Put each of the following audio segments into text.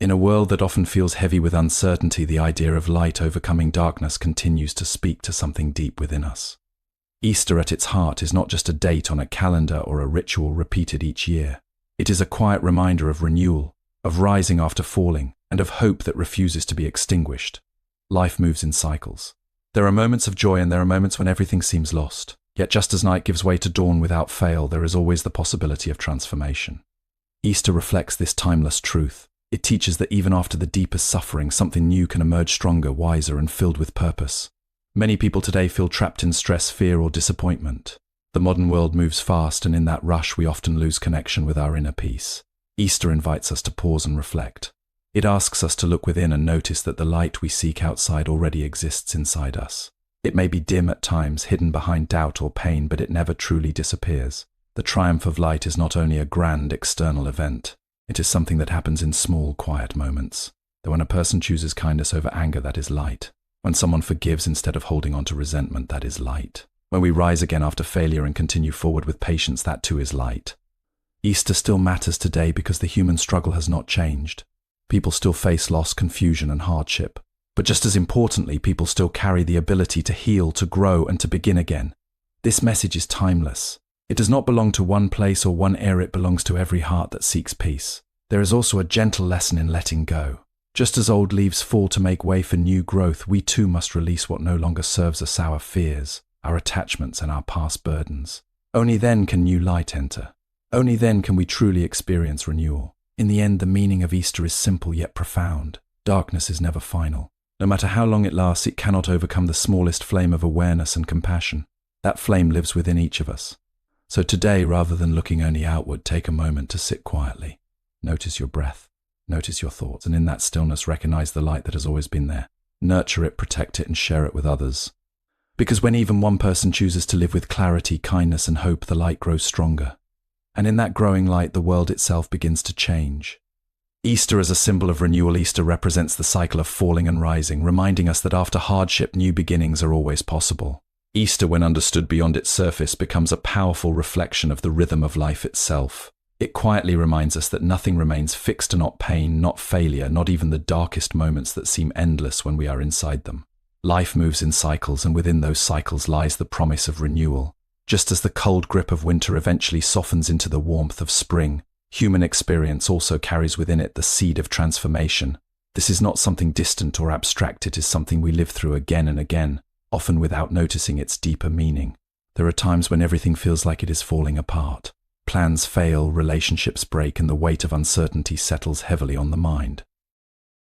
In a world that often feels heavy with uncertainty, the idea of light overcoming darkness continues to speak to something deep within us. Easter at its heart is not just a date on a calendar or a ritual repeated each year. It is a quiet reminder of renewal, of rising after falling, and of hope that refuses to be extinguished. Life moves in cycles. There are moments of joy and there are moments when everything seems lost. Yet just as night gives way to dawn without fail, there is always the possibility of transformation. Easter reflects this timeless truth. It teaches that even after the deepest suffering, something new can emerge stronger, wiser, and filled with purpose. Many people today feel trapped in stress, fear, or disappointment. The modern world moves fast, and in that rush, we often lose connection with our inner peace. Easter invites us to pause and reflect. It asks us to look within and notice that the light we seek outside already exists inside us. It may be dim at times, hidden behind doubt or pain, but it never truly disappears. The triumph of light is not only a grand external event, it is something that happens in small, quiet moments. That when a person chooses kindness over anger, that is light. When someone forgives instead of holding on to resentment, that is light. When we rise again after failure and continue forward with patience, that too is light. Easter still matters today because the human struggle has not changed. People still face loss, confusion, and hardship. But just as importantly, people still carry the ability to heal, to grow, and to begin again. This message is timeless. It does not belong to one place or one era, it belongs to every heart that seeks peace. There is also a gentle lesson in letting go. Just as old leaves fall to make way for new growth, we too must release what no longer serves us, our fears, our attachments, and our past burdens. Only then can new light enter. Only then can we truly experience renewal. In the end, the meaning of Easter is simple yet profound. Darkness is never final. No matter how long it lasts, it cannot overcome the smallest flame of awareness and compassion. That flame lives within each of us. So today, rather than looking only outward, take a moment to sit quietly. Notice your breath, notice your thoughts, and in that stillness recognize the light that has always been there. Nurture it, protect it, and share it with others. Because when even one person chooses to live with clarity, kindness, and hope, the light grows stronger. And in that growing light, the world itself begins to change. Easter as a symbol of renewal, Easter represents the cycle of falling and rising, reminding us that after hardship, new beginnings are always possible. Easter, when understood beyond its surface, becomes a powerful reflection of the rhythm of life itself. It quietly reminds us that nothing remains fixed, not pain, not failure, not even the darkest moments that seem endless when we are inside them. Life moves in cycles, and within those cycles lies the promise of renewal. Just as the cold grip of winter eventually softens into the warmth of spring, human experience also carries within it the seed of transformation. This is not something distant or abstract, it is something we live through again and again, often without noticing its deeper meaning. There are times when everything feels like it is falling apart. Plans fail, relationships break, and the weight of uncertainty settles heavily on the mind.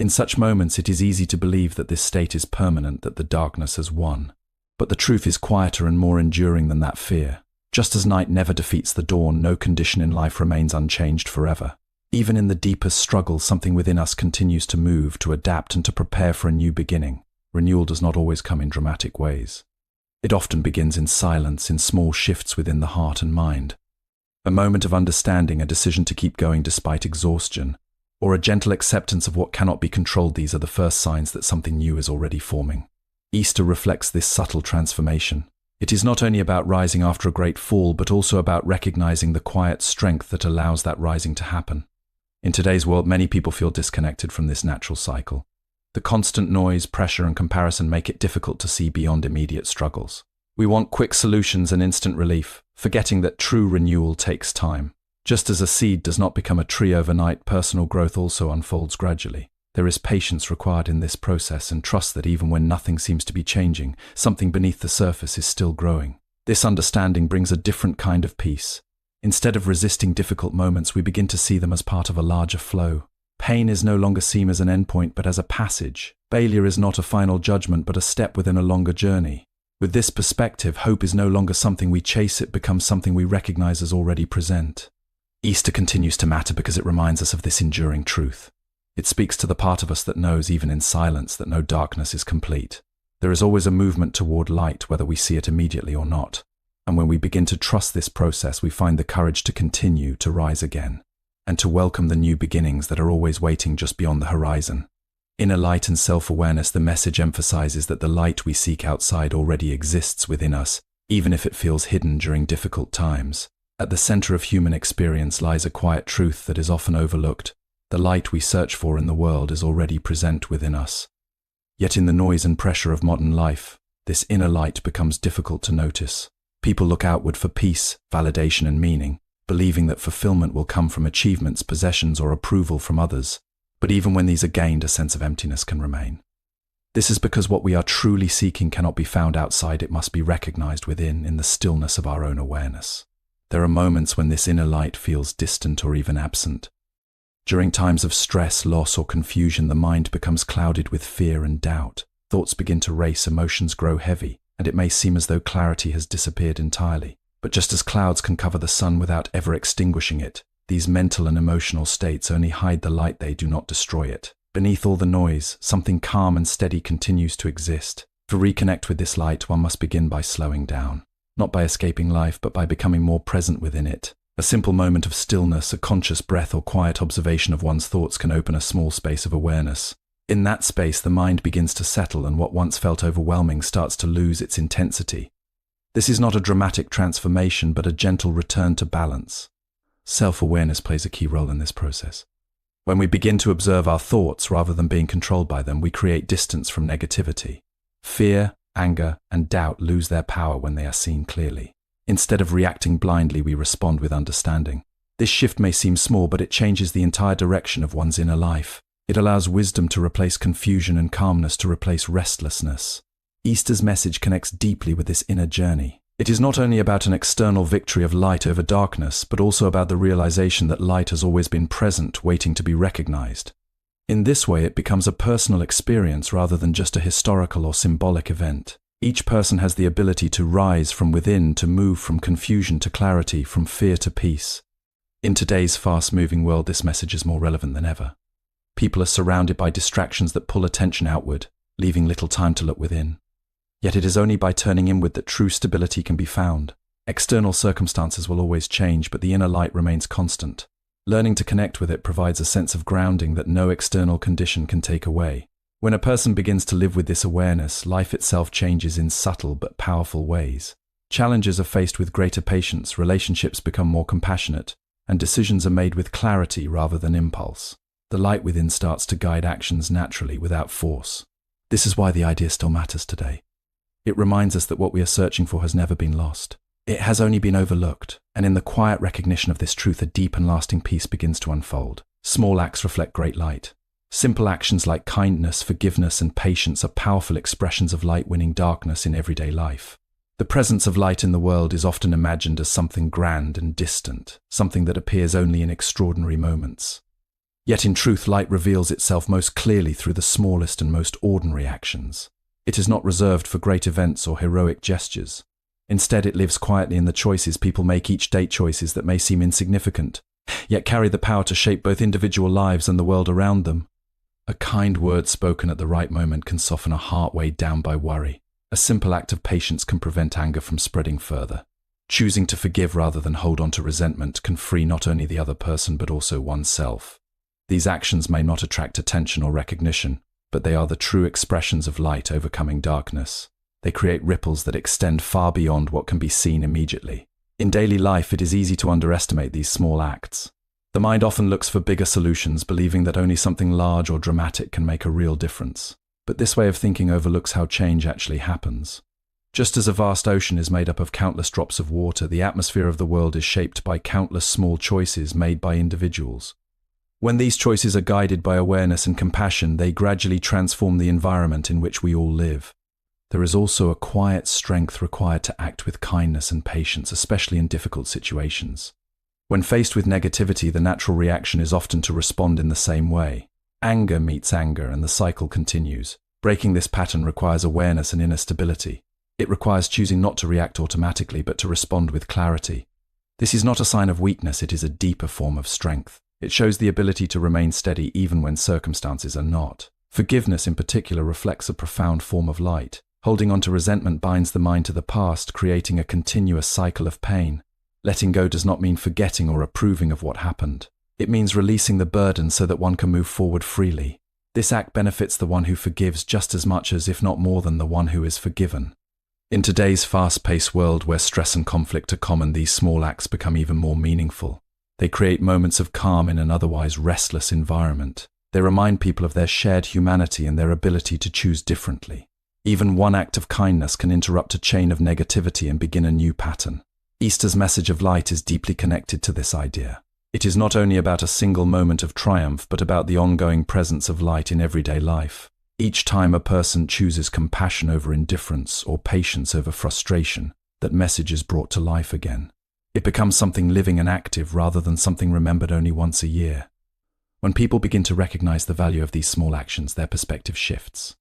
In such moments, it is easy to believe that this state is permanent, that the darkness has won. But the truth is quieter and more enduring than that fear. Just as night never defeats the dawn, no condition in life remains unchanged forever. Even in the deepest struggle, something within us continues to move, to adapt, and to prepare for a new beginning. Renewal does not always come in dramatic ways. It often begins in silence, in small shifts within the heart and mind. A moment of understanding, a decision to keep going despite exhaustion, or a gentle acceptance of what cannot be controlled, these are the first signs that something new is already forming. Easter reflects this subtle transformation. It is not only about rising after a great fall, but also about recognizing the quiet strength that allows that rising to happen. In today's world, many people feel disconnected from this natural cycle. The constant noise, pressure, and comparison make it difficult to see beyond immediate struggles. We want quick solutions and instant relief, forgetting that true renewal takes time. Just as a seed does not become a tree overnight, personal growth also unfolds gradually. There is patience required in this process, and trust that even when nothing seems to be changing, something beneath the surface is still growing. This understanding brings a different kind of peace. Instead of resisting difficult moments, we begin to see them as part of a larger flow. Pain is no longer seen as an endpoint, but as a passage. Failure is not a final judgment, but a step within a longer journey. With this perspective, hope is no longer something we chase, it becomes something we recognize as already present. Easter continues to matter because it reminds us of this enduring truth. It speaks to the part of us that knows, even in silence, that no darkness is complete. There is always a movement toward light, whether we see it immediately or not. And when we begin to trust this process, we find the courage to continue, to rise again, and to welcome the new beginnings that are always waiting just beyond the horizon. Inner light and self-awareness, the message emphasizes that the light we seek outside already exists within us, even if it feels hidden during difficult times. At the center of human experience lies a quiet truth that is often overlooked. The light we search for in the world is already present within us. Yet in the noise and pressure of modern life, this inner light becomes difficult to notice. People look outward for peace, validation, and meaning, believing that fulfillment will come from achievements, possessions, or approval from others. But even when these are gained, a sense of emptiness can remain. This is because what we are truly seeking cannot be found outside, it must be recognized within, in the stillness of our own awareness. There are moments when this inner light feels distant or even absent. During times of stress, loss, or confusion, the mind becomes clouded with fear and doubt. Thoughts begin to race, emotions grow heavy, and it may seem as though clarity has disappeared entirely. But just as clouds can cover the sun without ever extinguishing it, these mental and emotional states only hide the light, they do not destroy it. Beneath all the noise, something calm and steady continues to exist. To reconnect with this light, one must begin by slowing down. Not by escaping life, but by becoming more present within it. A simple moment of stillness, a conscious breath, or quiet observation of one's thoughts can open a small space of awareness. In that space, the mind begins to settle, and what once felt overwhelming starts to lose its intensity. This is not a dramatic transformation, but a gentle return to balance. Self-awareness plays a key role in this process. When we begin to observe our thoughts rather than being controlled by them, we create distance from negativity. Fear, anger, and doubt lose their power when they are seen clearly. Instead of reacting blindly, we respond with understanding. This shift may seem small, but it changes the entire direction of one's inner life. It allows wisdom to replace confusion and calmness to replace restlessness. Easter's message connects deeply with this inner journey. It is not only about an external victory of light over darkness, but also about the realization that light has always been present, waiting to be recognized. In this way, it becomes a personal experience rather than just a historical or symbolic event. Each person has the ability to rise from within, to move from confusion to clarity, from fear to peace. In today's fast-moving world, this message is more relevant than ever. People are surrounded by distractions that pull attention outward, leaving little time to look within. Yet it is only by turning inward that true stability can be found. External circumstances will always change, but the inner light remains constant. Learning to connect with it provides a sense of grounding that no external condition can take away. When a person begins to live with this awareness, life itself changes in subtle but powerful ways. Challenges are faced with greater patience, relationships become more compassionate, and decisions are made with clarity rather than impulse. The light within starts to guide actions naturally, without force. This is why the idea still matters today. It reminds us that what we are searching for has never been lost. It has only been overlooked, and in the quiet recognition of this truth, a deep and lasting peace begins to unfold. Small acts reflect great light. Simple actions like kindness, forgiveness, and patience are powerful expressions of light winning darkness in everyday life. The presence of light in the world is often imagined as something grand and distant, something that appears only in extraordinary moments. Yet in truth, light reveals itself most clearly through the smallest and most ordinary actions. It is not reserved for great events or heroic gestures. Instead, it lives quietly in the choices people make each day, choices that may seem insignificant, yet carry the power to shape both individual lives and the world around them. A kind word spoken at the right moment can soften a heart weighed down by worry. A simple act of patience can prevent anger from spreading further. Choosing to forgive rather than hold on to resentment can free not only the other person but also oneself. These actions may not attract attention or recognition, but they are the true expressions of light overcoming darkness. They create ripples that extend far beyond what can be seen immediately. In daily life, it is easy to underestimate these small acts. The mind often looks for bigger solutions, believing that only something large or dramatic can make a real difference. But this way of thinking overlooks how change actually happens. Just as a vast ocean is made up of countless drops of water, the atmosphere of the world is shaped by countless small choices made by individuals. When these choices are guided by awareness and compassion, they gradually transform the environment in which we all live. There is also a quiet strength required to act with kindness and patience, especially in difficult situations. When faced with negativity, the natural reaction is often to respond in the same way. Anger meets anger, and the cycle continues. Breaking this pattern requires awareness and inner stability. It requires choosing not to react automatically, but to respond with clarity. This is not a sign of weakness, it is a deeper form of strength. It shows the ability to remain steady even when circumstances are not. Forgiveness in particular reflects a profound form of light. Holding on to resentment binds the mind to the past, creating a continuous cycle of pain. Letting go does not mean forgetting or approving of what happened. It means releasing the burden so that one can move forward freely. This act benefits the one who forgives just as much as, if not more than, the one who is forgiven. In today's fast-paced world where stress and conflict are common, these small acts become even more meaningful. They create moments of calm in an otherwise restless environment. They remind people of their shared humanity and their ability to choose differently. Even one act of kindness can interrupt a chain of negativity and begin a new pattern. Easter's message of light is deeply connected to this idea. It is not only about a single moment of triumph, but about the ongoing presence of light in everyday life. Each time a person chooses compassion over indifference or patience over frustration, that message is brought to life again. It becomes something living and active rather than something remembered only once a year. When people begin to recognize the value of these small actions, their perspective shifts.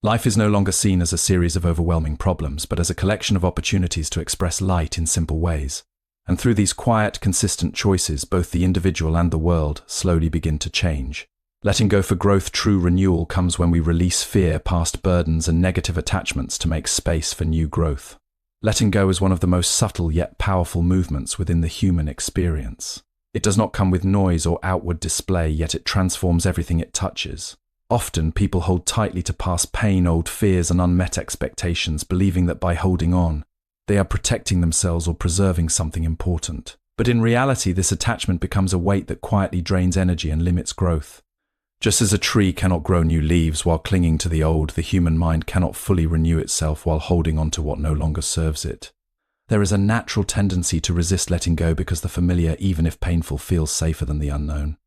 Life is no longer seen as a series of overwhelming problems, but as a collection of opportunities to express light in simple ways. And through these quiet, consistent choices, both the individual and the world slowly begin to change. Letting go for growth, true renewal, comes when we release fear, past burdens, and negative attachments to make space for new growth. Letting go is one of the most subtle yet powerful movements within the human experience. It does not come with noise or outward display, yet it transforms everything it touches. Often, people hold tightly to past pain, old fears, and unmet expectations, believing that by holding on, they are protecting themselves or preserving something important. But in reality, this attachment becomes a weight that quietly drains energy and limits growth. Just as a tree cannot grow new leaves while clinging to the old, the human mind cannot fully renew itself while holding on to what no longer serves it. There is a natural tendency to resist letting go because the familiar, even if painful, feels safer than the unknown.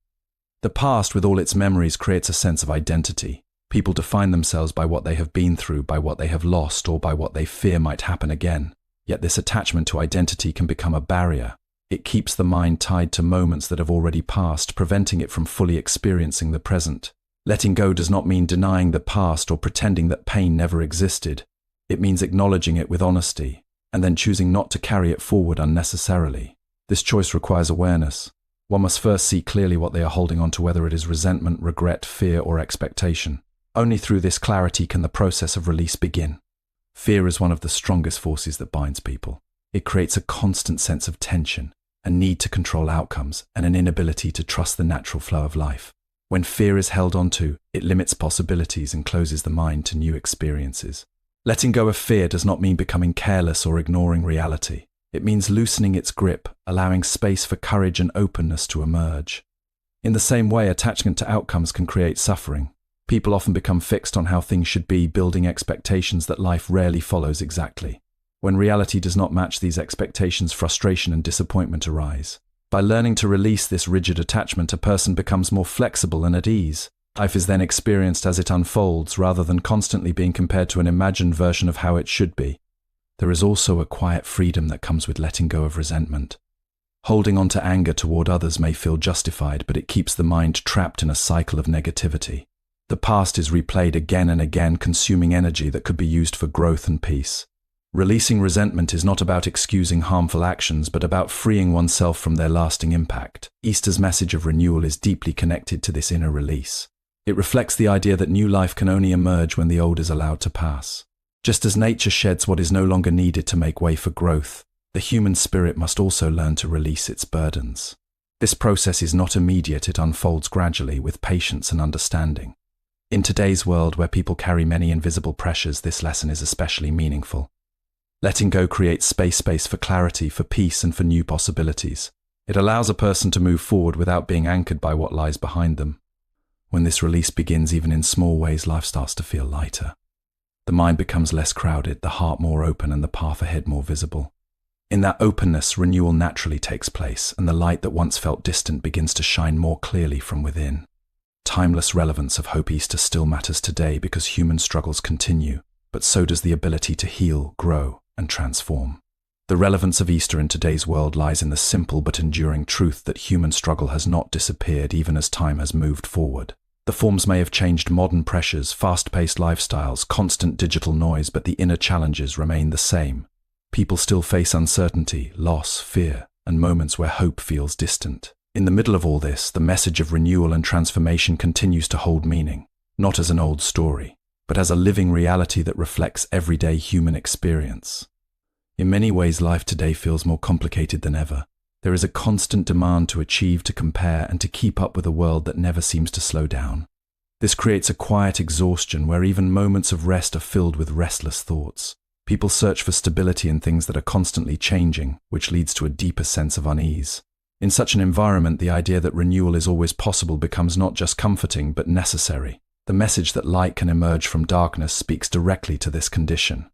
The past, with all its memories, creates a sense of identity. People define themselves by what they have been through, by what they have lost, or by what they fear might happen again. Yet this attachment to identity can become a barrier. It keeps the mind tied to moments that have already passed, preventing it from fully experiencing the present. Letting go does not mean denying the past or pretending that pain never existed. It means acknowledging it with honesty, and then choosing not to carry it forward unnecessarily. This choice requires awareness. One must first see clearly what they are holding on to, whether it is resentment, regret, fear, or expectation. Only through this clarity can the process of release begin. Fear is one of the strongest forces that binds people. It creates a constant sense of tension, a need to control outcomes, and an inability to trust the natural flow of life. When fear is held onto, it limits possibilities and closes the mind to new experiences. Letting go of fear does not mean becoming careless or ignoring reality. It means loosening its grip, allowing space for courage and openness to emerge. In the same way, attachment to outcomes can create suffering. People often become fixed on how things should be, building expectations that life rarely follows exactly. When reality does not match these expectations, frustration and disappointment arise. By learning to release this rigid attachment, a person becomes more flexible and at ease. Life is then experienced as it unfolds, rather than constantly being compared to an imagined version of how it should be. There is also a quiet freedom that comes with letting go of resentment. Holding on to anger toward others may feel justified, but it keeps the mind trapped in a cycle of negativity. The past is replayed again and again, consuming energy that could be used for growth and peace. Releasing resentment is not about excusing harmful actions, but about freeing oneself from their lasting impact. Easter's message of renewal is deeply connected to this inner release. It reflects the idea that new life can only emerge when the old is allowed to pass. Just as nature sheds what is no longer needed to make way for growth, the human spirit must also learn to release its burdens. This process is not immediate, it unfolds gradually with patience and understanding. In today's world where people carry many invisible pressures, this lesson is especially meaningful. Letting go creates space for clarity, for peace, and for new possibilities. It allows a person to move forward without being anchored by what lies behind them. When this release begins, even in small ways, life starts to feel lighter. The mind becomes less crowded, the heart more open, and the path ahead more visible. In that openness, renewal naturally takes place, and the light that once felt distant begins to shine more clearly from within. Timeless relevance of Hope Easter still matters today because human struggles continue, but so does the ability to heal, grow, and transform. The relevance of Easter in today's world lies in the simple but enduring truth that human struggle has not disappeared even as time has moved forward. The forms may have changed: modern pressures, fast-paced lifestyles, constant digital noise, but the inner challenges remain the same. People still face uncertainty, loss, fear, and moments where hope feels distant. In the middle of all this, the message of renewal and transformation continues to hold meaning, not as an old story, but as a living reality that reflects everyday human experience. In many ways, life today feels more complicated than ever. There is a constant demand to achieve, to compare, and to keep up with a world that never seems to slow down. This creates a quiet exhaustion where even moments of rest are filled with restless thoughts. People search for stability in things that are constantly changing, which leads to a deeper sense of unease. In such an environment, the idea that renewal is always possible becomes not just comforting but necessary. The message that light can emerge from darkness speaks directly to this condition.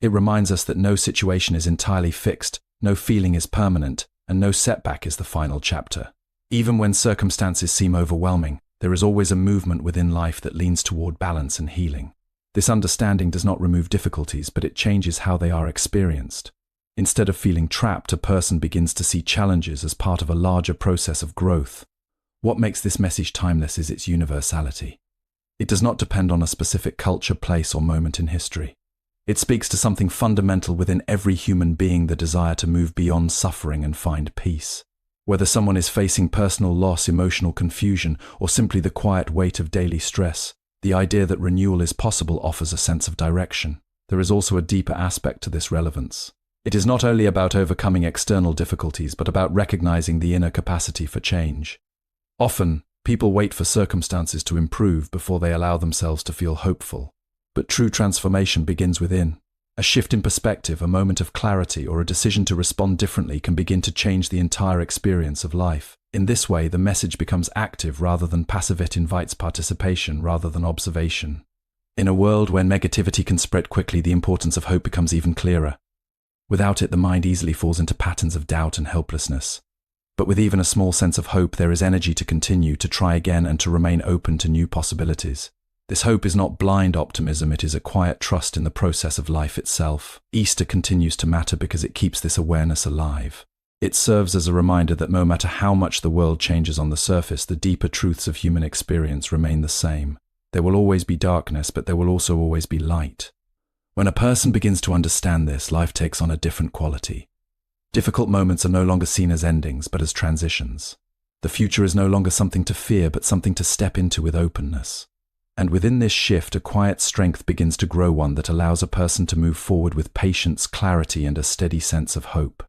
It reminds us that no situation is entirely fixed, no feeling is permanent, and no setback is the final chapter. Even when circumstances seem overwhelming, there is always a movement within life that leans toward balance and healing. This understanding does not remove difficulties, but it changes how they are experienced. Instead of feeling trapped, a person begins to see challenges as part of a larger process of growth. What makes this message timeless is its universality. It does not depend on a specific culture, place, or moment in history. It speaks to something fundamental within every human being, the desire to move beyond suffering and find peace. Whether someone is facing personal loss, emotional confusion, or simply the quiet weight of daily stress, the idea that renewal is possible offers a sense of direction. There is also a deeper aspect to this relevance. It is not only about overcoming external difficulties, but about recognizing the inner capacity for change. Often, people wait for circumstances to improve before they allow themselves to feel hopeful. But true transformation begins within. A shift in perspective, a moment of clarity, or a decision to respond differently can begin to change the entire experience of life. In this way, the message becomes active rather than passive. It invites participation rather than observation. In a world where negativity can spread quickly, the importance of hope becomes even clearer. Without it, the mind easily falls into patterns of doubt and helplessness. But with even a small sense of hope, there is energy to continue, to try again, and to remain open to new possibilities. This hope is not blind optimism, it is a quiet trust in the process of life itself. Easter continues to matter because it keeps this awareness alive. It serves as a reminder that no matter how much the world changes on the surface, the deeper truths of human experience remain the same. There will always be darkness, but there will also always be light. When a person begins to understand this, life takes on a different quality. Difficult moments are no longer seen as endings, but as transitions. The future is no longer something to fear, but something to step into with openness. And within this shift, a quiet strength begins to grow, one that allows a person to move forward with patience, clarity, and a steady sense of hope.